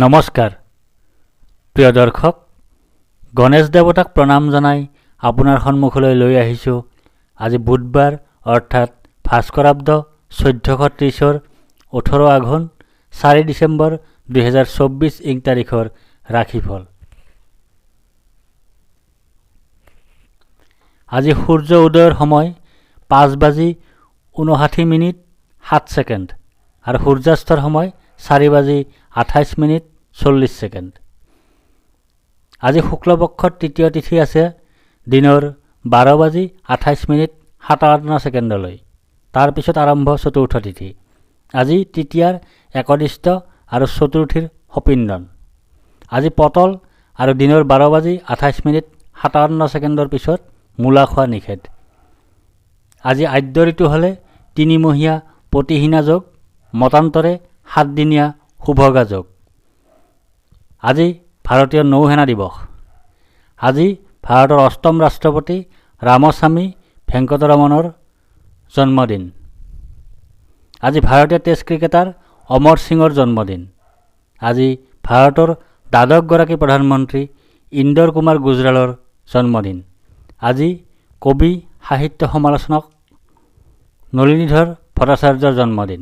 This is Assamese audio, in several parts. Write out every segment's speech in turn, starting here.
নমস্কাৰ প্ৰিয় দৰ্শক, গণেশ দেৱতাক প্ৰণাম জনাই আপোনাৰ সন্মুখলৈ লৈ আহিছোঁ আজি বুধবাৰ অৰ্থাৎ ভাস্কৰাব্দ 1430 18 আঘোণ 4 ডিচেম্বৰ 2024 ইং তাৰিখৰ ৰাশিফল। আজি সূৰ্য উদয়ৰ সময় 5:59:07 আৰু সূৰ্যাস্তৰ সময় 4:28:40। আজি শুক্লপক্ষৰ তৃতীয় তিথি আছে দিনৰ 12:28:57 তাৰ পিছত আৰম্ভ চতুৰ্থ তিথি। আজি তৃতীয়াৰ একনিষ্ঠ আৰু চতুৰ্থীৰ সপিন্দন। আজি পতল আৰু দিনৰ 12:28:57 পিছত মূলা খোৱা নিষেধ। আজি আদ্য ঋতু হ'লে 3মহীয়া প্ৰতিহীনা যোগ, মতান্তৰে 7দিনীয়া শুভগা যোগ। আজি ভাৰতীয় নৌসেনা দিৱস। আজি ভাৰতৰ অষ্টম ৰাষ্ট্ৰপতি ৰামস্বামী ভেংকটৰমণৰ জন্মদিন। আজি ভাৰতীয় টেষ্ট ক্ৰিকেটাৰ অমৰ সিঙৰ জন্মদিন। আজি ভাৰতৰ দ্বাদশগৰাকী প্ৰধানমন্ত্ৰী ইন্দৰ কুমাৰ গুজৰালৰ জন্মদিন। আজি কবি সাহিত্য সমালোচক নলিনীধৰ ভট্টাচাৰ্যৰ জন্মদিন।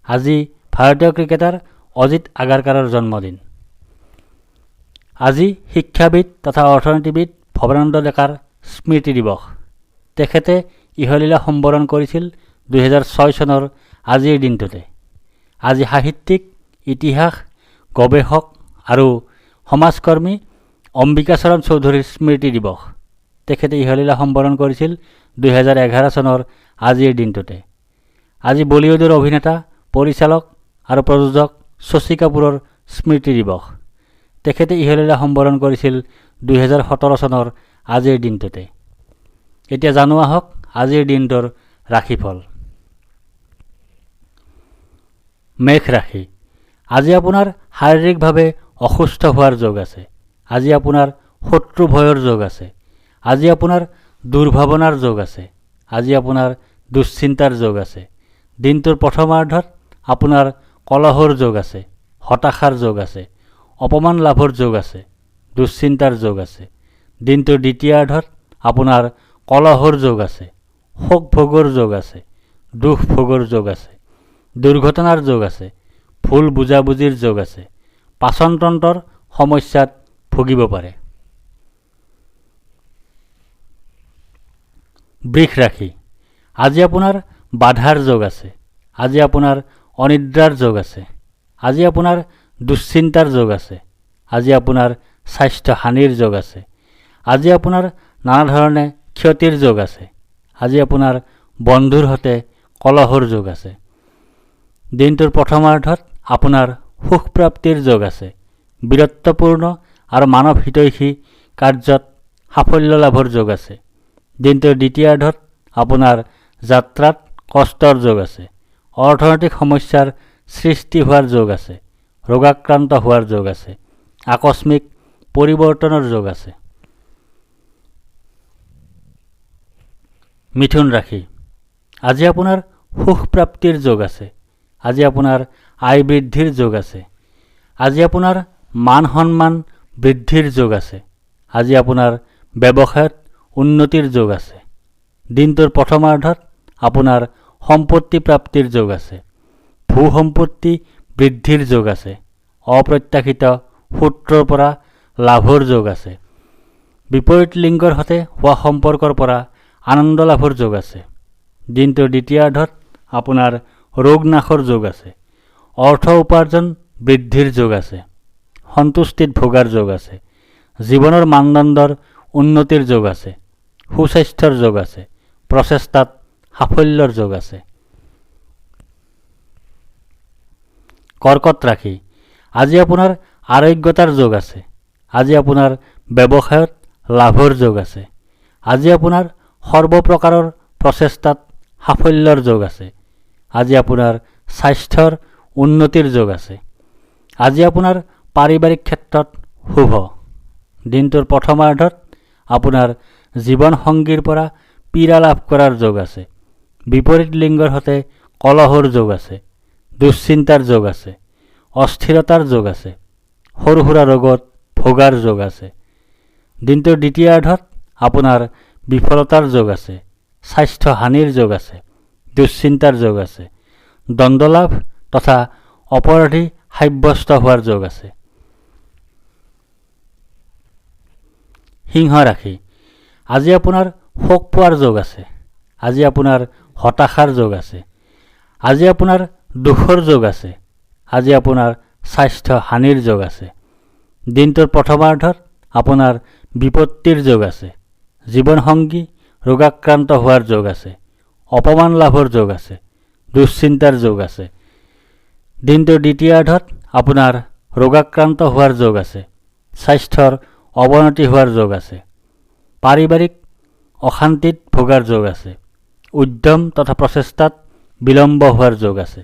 আজি ভাৰতীয় ক্ৰিকেটাৰ অজিত আগাৰকাৰৰ জন্মদিন। আজি শিক্ষাবিদ তথা অৰ্থনীতিবিদ ভৱানন্দ ডেকাৰ স্মৃতি দিৱস। তেখেতে ইহলীলা সম্বৰণ কৰিছিল 2006 চনৰ আজিৰ দিনটোতে। আজি সাহিত্যিক, ইতিহাস গৱেষক আৰু সমাজকৰ্মী অম্বিকাচৰণ চৌধুৰীৰ স্মৃতি দিৱস। তেখেতে ইহলীলা সম্বৰণ কৰিছিল 2011 চনৰ আজিৰ দিনটোতে। আজি বলিউডৰ অভিনেতা, পৰিচালক আৰু প্ৰযোজক শশী কাপুৰৰ স্মৃতি দিৱস। তেখেতে ইহলীলা সম্বৰণ কৰিছিল 2017 চনৰ আজিৰ দিনটোতে। এতিয়া জানো আহক আজিৰ দিনটোৰ ৰাশিফল। মেঘ ৰাশি। আজি আপোনাৰ শাৰীৰিকভাৱে অসুস্থ হোৱাৰ যোগ আছে। আজি আপোনাৰ শত্ৰু ভয়ৰ যোগ আছে। আজি আপোনাৰ দুৰ্ভাৱনাৰ যোগ আছে। আজি আপোনাৰ দুশ্চিন্তাৰ যোগ আছে। দিনটোৰ প্ৰথমাৰ্ধত আপোনাৰ কলহৰ যোগ আছে, হতাশাৰ যোগ আছে, অপমান লাভৰ যোগ আছে, দুশ্চিন্তাৰ যোগ আছে। দিনটোৰ দ্বিতীয়াৰ্ধত আপোনাৰ কলহৰ যোগ আছে, শোক ভোগৰ যোগ আছে, দুখ ভোগৰ যোগ আছে, দুৰ্ঘটনাৰ যোগ আছে, ভুল বুজাবুজিৰ যোগ আছে, পাচনতন্ত্ৰৰ সমস্যাত ভুগিব পাৰে। বৃষ ৰাশি। আজি আপোনাৰ বাধাৰ যোগ আছে। আজি আপোনাৰ অনিদ্ৰাৰ যোগ আছে। আজি আপোনাৰ দুশ্চিন্তাৰ যোগ আছে। আজি আপোনাৰ স্বাস্থ্য হানিৰ যোগ আছে। আজি আপোনাৰ নানা ধৰণে ক্ষতিৰ যোগ আছে। আজি আপোনাৰ বন্ধুৰ সৈতে কলহৰ যোগ আছে। দিনটোৰ প্ৰথমাৰ্ধত আপোনাৰ সুখ প্ৰাপ্তিৰ যোগ আছে। বীৰত্বপূৰ্ণ আৰু মানৱ হিতৈষী কাৰ্যত সাফল্য লাভৰ যোগ আছে। দিনটোৰ দ্বিতীয়াৰ্ধত আপোনাৰ যাত্ৰাত কষ্টৰ যোগ আছে। অৰ্থনৈতিক সমস্যাৰ সৃষ্টি হোৱাৰ যোগ আছে। ৰোগাক্ৰান্ত হোৱাৰ যোগ আছে। আকস্মিক পৰিৱৰ্তনৰ যোগ আছে। মিথুন ৰাশি। আজি আপোনাৰ সুখ প্ৰাপ্তিৰ যোগ আছে। আজি আপোনাৰ আয় বৃদ্ধিৰ যোগ আছে। আজি আপোনাৰ মান সন্মান বৃদ্ধিৰ যোগ আছে। আজি আপোনাৰ ব্যৱসায়ত উন্নতিৰ যোগ আছে। দিনটোৰ প্ৰথমাৰ্ধত আপোনাৰ সম্পত্তি প্ৰাপ্তিৰ যোগ আছে। ভূ সম্পত্তি বৃদ্ধিৰ যোগ আছে। অপ্ৰত্যাশিত সূত্ৰৰ পৰা লাভৰ যোগ আছে। বিপৰীত লিংগৰ সৈতে হোৱা সম্পৰ্কৰ পৰা আনন্দ লাভৰ যোগ আছে। দিনটোৰ দ্বিতীয়াৰ্ধত আপোনাৰ ৰোগ নাশৰ যোগ আছে। অৰ্থ উপাৰ্জন বৃদ্ধিৰ যোগ আছে। সন্তুষ্টিত ভোগাৰ যোগ আছে। জীৱনৰ মানদণ্ডৰ উন্নতিৰ যোগ আছে। সুস্বাস্থ্যৰ যোগ আছে। প্ৰচেষ্টাত সাফল্যৰ যোগ আছে। কৰ্কট ৰাশি। আজি আপোনাৰ আৰোগ্যতাৰ যোগ আছে। আজি আপোনাৰ ব্যৱসায়ত লাভৰ যোগ আছে। আজি আপোনাৰ সৰ্বপ্ৰকাৰৰ প্ৰচেষ্টাত সাফল্যৰ যোগ আছে। আজি আপোনাৰ স্বাস্থ্যৰ উন্নতিৰ যোগ আছে। আজি আপোনাৰ পাৰিবাৰিক ক্ষেত্ৰত শুভ। দিনটোৰ প্ৰথমাৰ্ধত আপোনাৰ জীৱন সংগীৰ পৰা পীড়া লাভ কৰাৰ যোগ আছে। বিপৰীত লিংগৰ সৈতে কলহৰ যোগ আছে। দুশ্চিন্তাৰ যোগ আছে। অস্থিৰতাৰ যোগ আছে। সৰু সুৰা ৰোগত ভোগাৰ যোগ আছে। দিনটোৰ দ্বিতীয়াৰ্ধত আপোনাৰ বিফলতাৰ যোগ আছে। স্বাস্থ্য হানিৰ যোগ আছে। দুশ্চিন্তাৰ যোগ আছে। দ্বন্দ্বলাভ তথা অপৰাধী সাব্যস্ত হোৱাৰ যোগ আছে। সিংহ ৰাশি, আজি আপোনাৰ শোক পোৱাৰ যোগ আছে। আজি আপোনাৰ হতাশাৰ যোগ আছে। আজি আপোনাৰ দুখৰ যোগ আছে। আজি আপোনাৰ স্বাস্থ্য হানিৰ যোগ আছে। দিনটোৰ প্ৰথমাৰ্ধত আপোনাৰ বিপত্তিৰ যোগ আছে। জীৱনসংগী ৰোগাক্ৰান্ত হোৱাৰ যোগ আছে। অপমান লাভৰ যোগ আছে। দুশ্চিন্তাৰ যোগ আছে। দিনটোৰ দ্বিতীয়াৰ্ধত আপোনাৰ ৰোগাক্ৰান্ত হোৱাৰ যোগ আছে। স্বাস্থ্যৰ অৱনতি হোৱাৰ যোগ আছে। পাৰিবাৰিক অশান্তিত ভোগাৰ যোগ আছে। উদ্যম তথা প্ৰচেষ্টাত বিলম্ব হোৱাৰ যোগ আছে।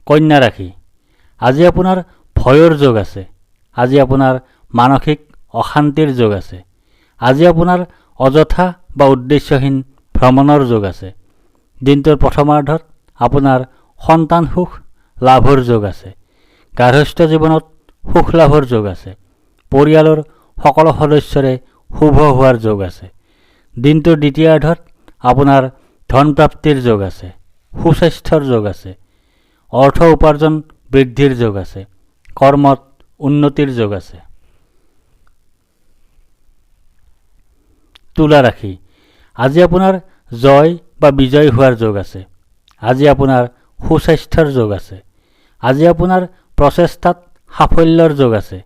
কন্যা ৰাশি, আজি আপোনাৰ ভয়ৰ যোগ আছে। আজি আপোনাৰ মানসিক অশান্তিৰ যোগ আছে। আজি আপোনাৰ অযথা বা উদ্দেশ্যহীন ভ্ৰমণৰ যোগ আছে। দিনটোৰ প্ৰথমাৰ্ধত আপোনাৰ সন্তান সুখ লাভৰ যোগ আছে। গাৰ্হস্থ্য জীৱনত সুখ লাভৰ যোগ আছে। পৰিয়ালৰ সকলো সদস্যৰে শুভ হোৱাৰ যোগ আছে। দিনটোৰ দ্বিতীয়াৰ্ধত আপোনাৰ ধন প্ৰাপ্তিৰ যোগ আছে। সুস্বাস্থ্যৰ যোগ আছে। অৰ্থ উপাৰ্জন বৃদ্ধিৰ যোগ আছে। কৰ্মত উন্নতিৰ যোগ আছে। তুলা ৰাশি, আজি আপোনাৰ জয় বা বিজয় হোৱাৰ যোগ আছে। আজি আপোনাৰ সুস্বাস্থ্যৰ যোগ আছে। আজি আপোনাৰ প্ৰচেষ্টাত সাফল্যৰ যোগ আছে।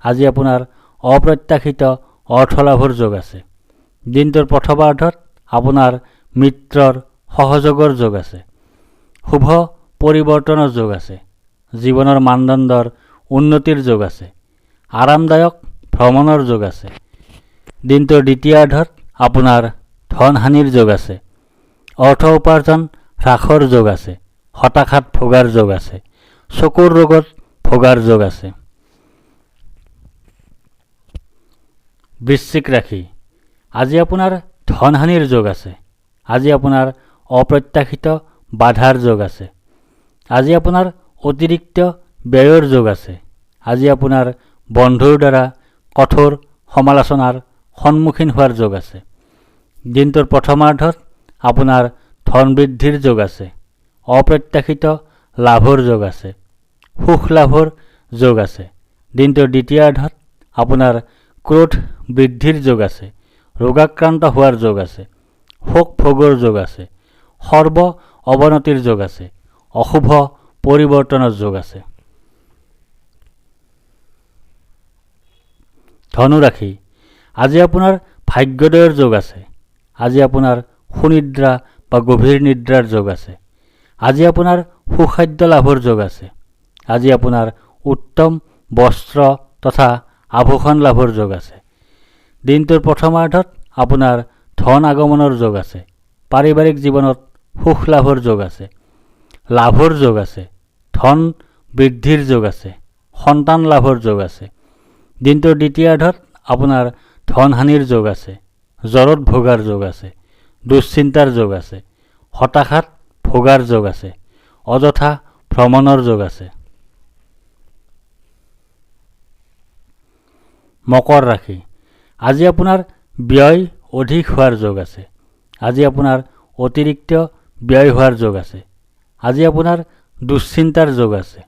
আজি আপোনাৰ অপ্ৰত্যাশিত অৰ্থলাভৰ যোগ আছে। দিনটোৰ প্ৰথমাৰ্ধত আপোনাৰ মিত্ৰৰ সহযোগৰ যোগ আছে। শুভ পৰিৱৰ্তনৰ যোগ আছে। জীৱনৰ মানদণ্ডৰ উন্নতিৰ যোগ আছে। আৰামদায়ক ভ্ৰমণৰ যোগ আছে। দিনটোৰ দ্বিতীয়াৰ্ধত আপোনাৰ ধন হানিৰ যোগ আছে। অৰ্থ উপাৰ্জন হ্ৰাসৰ যোগ আছে। হতাশাত ভোগাৰ যোগ আছে। চকুৰ ৰোগত ভোগাৰ যোগ আছে। বৃশ্চিক ৰাশি, আজি আপোনাৰ ধন হানিৰ যোগ আছে। আজি আপোনাৰ অপ্ৰত্যাশিত বাধাৰ যোগ আছে। আজি আপোনাৰ অতিৰিক্ত ব্যয়ৰ যোগ আছে। আজি আপোনাৰ বন্ধুৰ দ্বাৰা কঠোৰ সমালোচনাৰ সন্মুখীন হোৱাৰ যোগ আছে। দিনটোৰ প্ৰথমাৰ্ধত আপোনাৰ ধন বৃদ্ধিৰ যোগ আছে। অপ্ৰত্যাশিত লাভৰ যোগ আছে। সুখ লাভৰ যোগ আছে। দিনটোৰ দ্বিতীয়াৰ্ধত আপোনাৰ ক্ৰোধ বৃদ্ধিৰ যোগ আছে। ৰোগাক্ৰান্ত হোৱাৰ যোগ আছে। শোক ভোগৰ যোগ আছে। সৰ্ব অৱনতিৰ যোগ আছে। অশুভ পৰিৱৰ্তনৰ যোগ আছে। ধনু ৰাশি, আজি আপোনাৰ ভাগ্যোদয়ৰ যোগ আছে। আজি আপোনাৰ সুনিদ্ৰা বা গভীৰ নিদ্ৰাৰ যোগ আছে। আজি আপোনাৰ সুখাদ্য লাভৰ যোগ আছে। আজি আপোনাৰ উত্তম বস্ত্ৰ তথা আভূষণ লাভৰ যোগ আছে। দিনটোৰ প্ৰথমাৰ্ধত আপোনাৰ ধন আগমনৰ যোগ আছে। পাৰিবাৰিক জীৱনত সুখ লাভৰ যোগ আছে। লাভৰ যোগ আছে। ধন বৃদ্ধিৰ যোগ আছে। সন্তান লাভৰ যোগ আছে। দিনটোৰ দ্বিতীয়াৰ্ধত আপোনাৰ ধন হানিৰ যোগ আছে। জ্বৰত ভোগাৰ যোগ আছে। দুশ্চিন্তাৰ যোগ আছে। হতাশাত ভোগাৰ যোগ আছে। অযথা ভ্ৰমণৰ যোগ আছে। মকৰ ৰাশি, আজি আপোনাৰ ব্যয় অধিক হোৱাৰ যোগ আছে। আজি আপোনাৰ অতিৰিক্ত ব্যয় হোৱাৰ যোগ আছে। আজি আপোনাৰ দুশ্চিন্তাৰ যোগ আছে।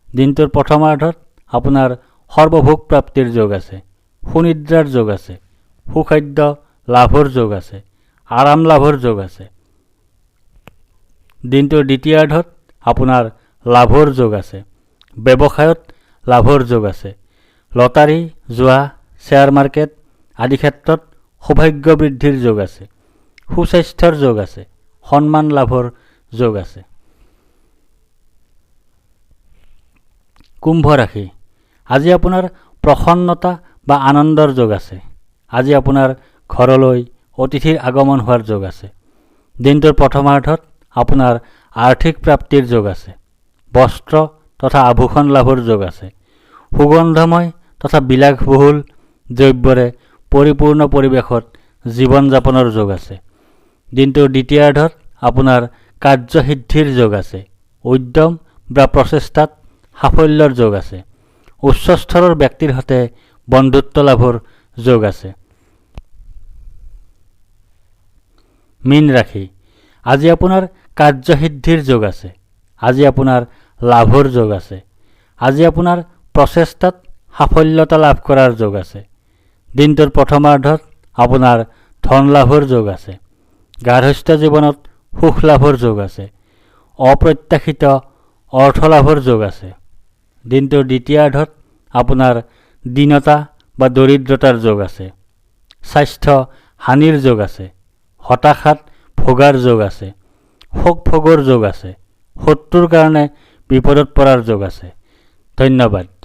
দিনটোৰ প্ৰথমাৰ্ধত আপোনাৰ সৰ্বভোগ প্ৰাপ্তিৰ যোগ আছে। সুনিদ্ৰাৰ যোগ আছে। সুখাদ্য লাভৰ যোগ আছে। আৰাম লাভৰ যোগ আছে। দিনটোৰ দ্বিতীয়াৰ্ধত আপোনাৰ লাভৰ যোগ আছে। ব্যৱসায়ত লাভৰ যোগ আছে। লটাৰী জুৱা শ্বেয়াৰ মাৰ্কেট আদি ক্ষেত্ৰত সৌভাগ্য বৃদ্ধিৰ যোগ আছে। সুস্বাস্থ্যৰ যোগ আছে। সন্মান লাভৰ যোগ আছে। কুম্ভ ৰাশি, আজি আপোনাৰ প্ৰসন্নতা বা আনন্দৰ যোগ আছে। আজি আপোনাৰ ঘৰলৈ অতিথিৰ আগমন হোৱাৰ যোগ আছে। দিনটোৰ প্ৰথমাৰ্ধত আপোনাৰ আৰ্থিক প্ৰাপ্তিৰ যোগ আছে। বস্ত্ৰ তথা আভূষণ লাভৰ যোগ আছে। সুগন্ধময় তথা বিলাসবহুল দ্ৰব্যৰে পৰিপূৰ্ণ পৰিৱেশত জীৱন যাপনৰ যোগ আছে। দিনটোৰ দ্বিতীয়াৰ্ধত আপোনাৰ কাৰ্যসিদ্ধিৰ যোগ আছে। উদ্যম বা প্ৰচেষ্টাত সাফল্যৰ যোগ আছে। উচ্চ স্তৰৰ ব্যক্তিৰ সৈতে বন্ধুত্ব লাভৰ যোগ আছে। মীন ৰাশি, আজি আপোনাৰ কাৰ্যসিদ্ধিৰ যোগ আছে। আজি আপোনাৰ লাভৰ যোগ আছে। আজি আপোনাৰ প্ৰচেষ্টাত সাফল্যতা লাভ কৰাৰ যোগ আছে। দিনটোৰ প্ৰথমাৰ্ধত আপোনাৰ ধন লাভৰ যোগ আছে। গাৰ্হস্থ্য জীৱনত সুখ লাভৰ যোগ আছে। অপ্ৰত্যাশিত অৰ্থ লাভৰ যোগ আছে। দিনটোৰ দ্বিতীয়াৰ্ধত আপোনাৰ দীনতা বা দৰিদ্ৰতাৰ যোগ আছে। স্বাস্থ্য হানিৰ যোগ আছে। হতাশাত ভোগাৰ যোগ আছে। শোক ভোগৰ যোগ আছে। শত্ৰুৰ কাৰণে বিপদত পৰাৰ যোগ আছে। ধন্যবাদ।